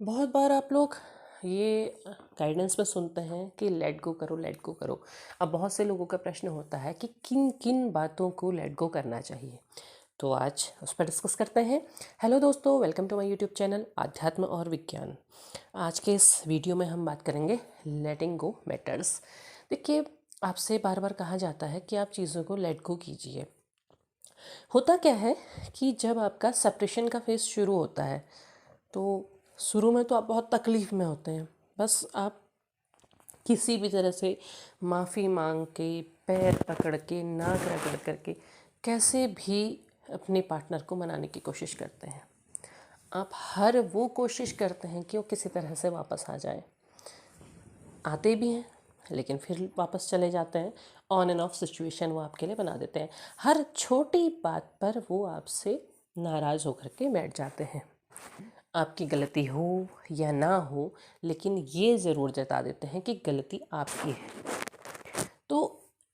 बहुत बार आप लोग ये गाइडेंस में सुनते हैं कि लेट गो करो, लेट गो करो। अब बहुत से लोगों का प्रश्न होता है कि किन किन बातों को लेट गो करना चाहिए, तो आज उस पर डिस्कस करते हैं। हेलो दोस्तों, welcome to my YouTube channel आध्यात्म और विज्ञान। आज के इस वीडियो में हम बात करेंगे लेटिंग गो मैटर्स। देखिए, आपसे बार बार कहा जाता है कि आप चीज़ों को लेट गो कीजिए। होता क्या है कि जब आपका सेपरेशन का फेज़ शुरू होता है तो शुरू में तो आप बहुत तकलीफ़ में होते हैं। बस आप किसी भी तरह से माफ़ी मांग के, पैर पकड़ के, नाक रगड़ करके कैसे भी अपने पार्टनर को मनाने की कोशिश करते हैं। आप हर वो कोशिश करते हैं कि वो किसी तरह से वापस आ जाए। आते भी हैं लेकिन फिर वापस चले जाते हैं। ऑन एंड ऑफ सिचुएशन वो आपके लिए बना देते हैं। हर छोटी बात पर वो आपसे नाराज़ होकर के बैठ जाते हैं। आपकी गलती हो या ना हो, लेकिन ये ज़रूर जता देते हैं कि गलती आपकी है। तो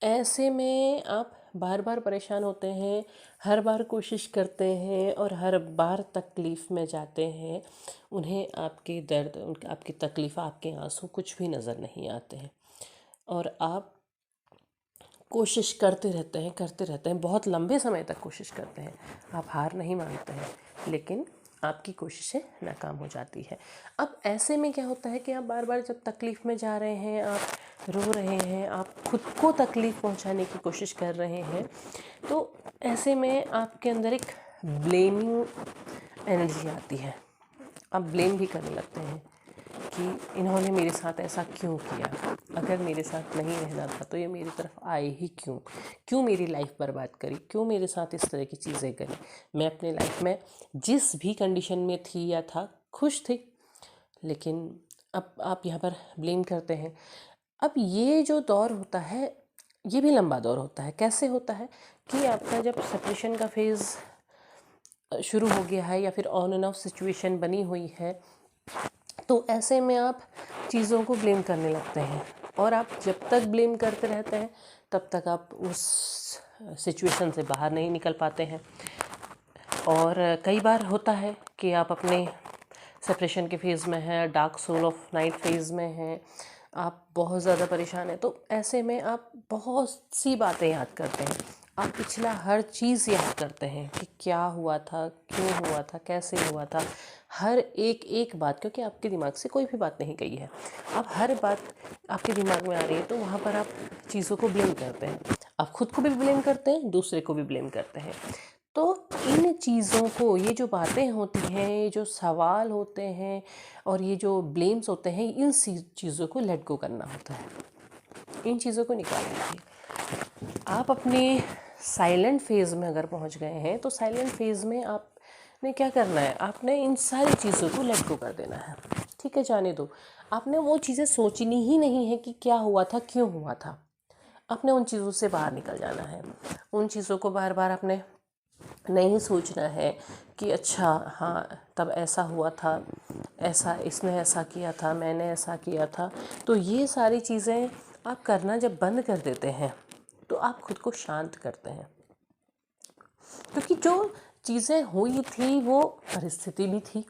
ऐसे में आप बार बार परेशान होते हैं, हर बार कोशिश करते हैं और हर बार तकलीफ़ में जाते हैं। उन्हें आपके दर्द, आपकी तकलीफ़, आपके आंसू कुछ भी नज़र नहीं आते हैं और आप कोशिश करते रहते हैं, बहुत लंबे समय तक कोशिश करते हैं। आप हार नहीं मानते हैं, लेकिन आपकी कोशिशें नाकाम हो जाती है। अब ऐसे में क्या होता है कि आप बार बार जब तकलीफ़ में जा रहे हैं, आप रो रहे हैं, आप खुद को तकलीफ़ पहुंचाने की कोशिश कर रहे हैं, तो ऐसे में आपके अंदर एक ब्लेमिंग एनर्जी आती है। आप ब्लेम भी करने लगते हैं कि इन्होंने मेरे साथ ऐसा क्यों किया, अगर मेरे साथ नहीं रहना था तो ये मेरी तरफ आए ही क्यों, क्यों मेरी लाइफ बर्बाद करी, क्यों मेरे साथ इस तरह की चीज़ें करी। मैं अपने लाइफ में जिस भी कंडीशन में थी या था, खुश थी, लेकिन अब आप यहाँ पर ब्लेम करते हैं। अब ये जो दौर होता है, ये भी लंबा दौर होता है। कैसे होता है कि आपका जब सेपरेशन का फेज़ शुरू हो गया है या फिर ऑन एंड ऑफ सिचुएशन बनी हुई है, तो ऐसे में आप चीज़ों को ब्लेम करने लगते हैं और आप जब तक ब्लेम करते रहते हैं तब तक आप उस सिचुएशन से बाहर नहीं निकल पाते हैं। और कई बार होता है कि आप अपने सेपरेशन के फेज़ में हैं, dark soul of night phase में हैं, आप बहुत ज़्यादा परेशान हैं, तो ऐसे में आप बहुत सी बातें याद करते हैं। आप पिछला हर चीज़ याद करते हैं कि क्या हुआ था, क्यों हुआ था, कैसे हुआ था, हर एक एक बात, क्योंकि आपके दिमाग से कोई भी बात नहीं गई है। अब हर बात आपके दिमाग में आ रही है, तो वहाँ पर आप चीज़ों को ब्लेम करते हैं। आप खुद को भी ब्लेम करते हैं, दूसरे को भी ब्लेम करते हैं। तो इन चीज़ों को, ये जो बातें होती हैं, ये जो सवाल होते हैं और ये जो ब्लेम्स होते हैं, इन चीज़ों को लेट गो करना होता है। इन चीज़ों को निकाल दीजिए। आप अपने साइलेंट फेज़ में अगर पहुंच गए हैं, तो साइलेंट फेज़ में आपने क्या करना है, आपने इन सारी चीज़ों को लेट गो कर देना है। ठीक है, जाने दो। आपने वो चीज़ें सोचनी ही नहीं है कि क्या हुआ था, क्यों हुआ था। आपने उन चीज़ों से बाहर निकल जाना है। उन चीज़ों को बार बार आपने नहीं सोचना है कि अच्छा हाँ, तब ऐसा हुआ था, ऐसा इसने ऐसा किया था, मैंने ऐसा किया था। तो ये सारी चीज़ें आप करना जब बंद कर देते हैं, तो आप खुद को शांत करते हैं। क्योंकि जो चीज़ें हुई थी वो परिस्थिति भी थी,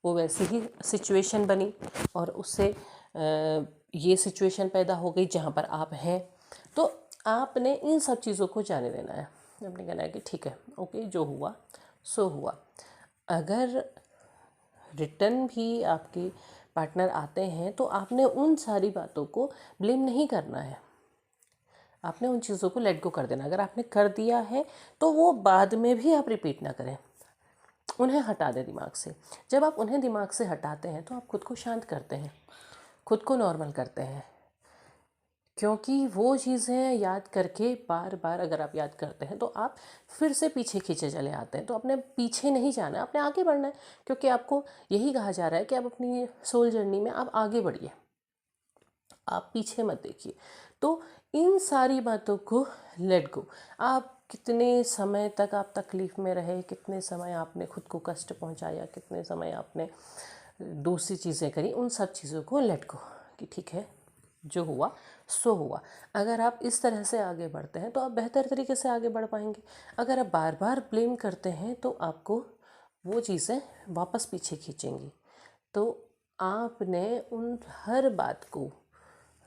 वो वैसी ही सिचुएशन बनी और उससे ये सिचुएशन पैदा हो गई जहाँ पर आप हैं। तो आपने इन सब चीज़ों को जाने देना है। आपने कहना है कि ठीक है, ओके, जो हुआ सो हुआ। अगर रिटर्न भी आपके पार्टनर आते हैं तो आपने उन सारी बातों को ब्लेम नहीं करना है। आपने उन चीज़ों को लेट गो कर देना। अगर आपने कर दिया है तो वो बाद में भी आप रिपीट ना करें, उन्हें हटा दें दिमाग से। जब आप उन्हें दिमाग से हटाते हैं तो आप खुद को शांत करते हैं, खुद को नॉर्मल करते हैं। क्योंकि वो चीज़ें याद करके बार बार अगर आप याद करते हैं तो आप फिर से पीछे खींचे चले आते हैं। तो अपने पीछे नहीं जाना है, अपने आगे बढ़ना है। क्योंकि आपको यही कहा जा रहा है कि आप अपनी सोल जर्नी में आप आगे बढ़िए, आप पीछे मत देखिए। तो इन सारी बातों को लेट गो। आप कितने समय तक आप तकलीफ़ में रहे, कितने समय आपने खुद को कष्ट पहुंचाया, कितने समय आपने दूसरी चीज़ें करी, उन सब चीज़ों को लेट गो कि ठीक है, जो हुआ सो हुआ। अगर आप इस तरह से आगे बढ़ते हैं तो आप बेहतर तरीके से आगे बढ़ पाएंगे। अगर आप बार बार ब्लेम करते हैं तो आपको वो चीज़ें वापस पीछे खींचेंगी। तो आपने उन हर बात को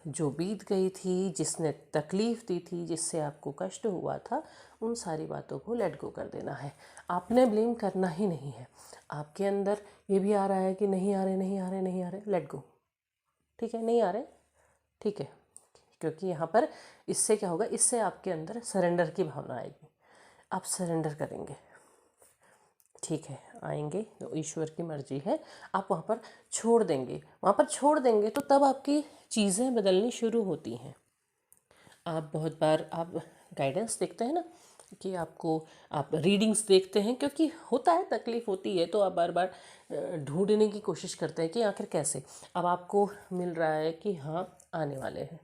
जो बीत गई थी, जिसने तकलीफ़ दी थी, जिससे आपको कष्ट हुआ था, उन सारी बातों को लेट गो कर देना है। आपने ब्लेम करना ही नहीं है। आपके अंदर ये भी आ रहा है कि नहीं आ रहे, नहीं आ रहे, नहीं आ रहे, लेट गो। ठीक है, नहीं आ रहे, ठीक है, क्योंकि यहाँ पर इससे क्या होगा, इससे आपके अंदर सरेंडर की भावना आएगी। आप सरेंडर करेंगे, ठीक है, आएंगे तो ईश्वर की मर्जी है, आप वहाँ पर छोड़ देंगे। वहाँ पर छोड़ देंगे तो तब आपकी चीज़ें बदलनी शुरू होती हैं। आप बहुत बार आप गाइडेंस देखते हैं ना, कि आपको आप रीडिंग्स देखते हैं, क्योंकि होता है, तकलीफ़ होती है, तो आप बार बार ढूंढने की कोशिश करते हैं कि आखिर कैसे। अब आपको मिल रहा है कि हाँ आने वाले हैं,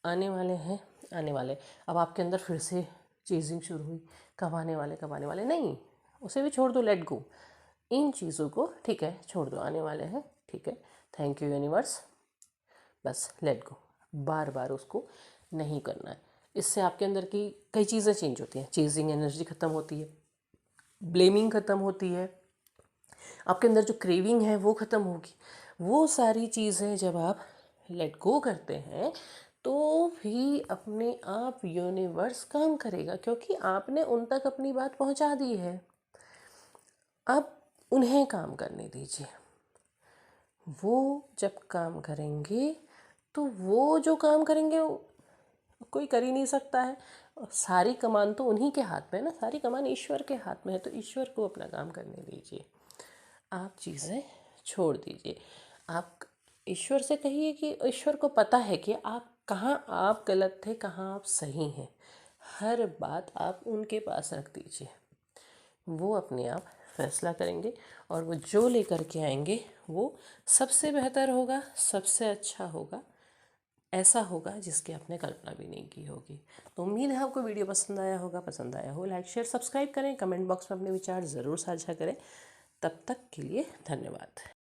आने वाले हैं, आने वाले। अब आपके अंदर फिर से चेजिंग शुरू हुई, कब आने वाले, कब आने वाले। नहीं, उसे भी छोड़ दो, लेट गो इन चीज़ों को, ठीक है, छोड़ दो, आने वाले हैं, ठीक है, थैंक यू यूनिवर्स, बस लेट गो। बार बार उसको नहीं करना है। इससे आपके अंदर की कई चीज़ें चेंज होती हैं। चेजिंग एनर्जी ख़त्म होती है, ब्लेमिंग ख़त्म होती है, आपके अंदर जो क्रेविंग है वो ख़त्म होगी। वो सारी चीज़ें जब आप लेट गो करते हैं तो भी अपने आप यूनिवर्स काम करेगा, क्योंकि आपने उन तक अपनी बात पहुंचा दी है। अब उन्हें काम करने दीजिए। वो जब काम करेंगे तो वो जो काम करेंगे कोई कर ही नहीं सकता है। सारी कमान तो उन्हीं के हाथ में है ना, सारी कमान ईश्वर के हाथ में है, तो ईश्वर को अपना काम करने दीजिए। आप चीज़ें छोड़ दीजिए। आप ईश्वर से कहिए कि ईश्वर को पता है कि आप कहाँ आप गलत थे, कहाँ आप सही हैं। हर बात आप उनके पास रख दीजिए, वो अपने आप फैसला करेंगे, और वो जो लेकर के आएंगे वो सबसे बेहतर होगा, सबसे अच्छा होगा, ऐसा होगा जिसकी आपने कल्पना भी नहीं की होगी। तो उम्मीद है आपको वीडियो पसंद आया होगा। पसंद आया हो लाइक शेयर सब्सक्राइब करें, कमेंट बॉक्स में अपने विचार ज़रूर साझा करें। तब तक के लिए धन्यवाद।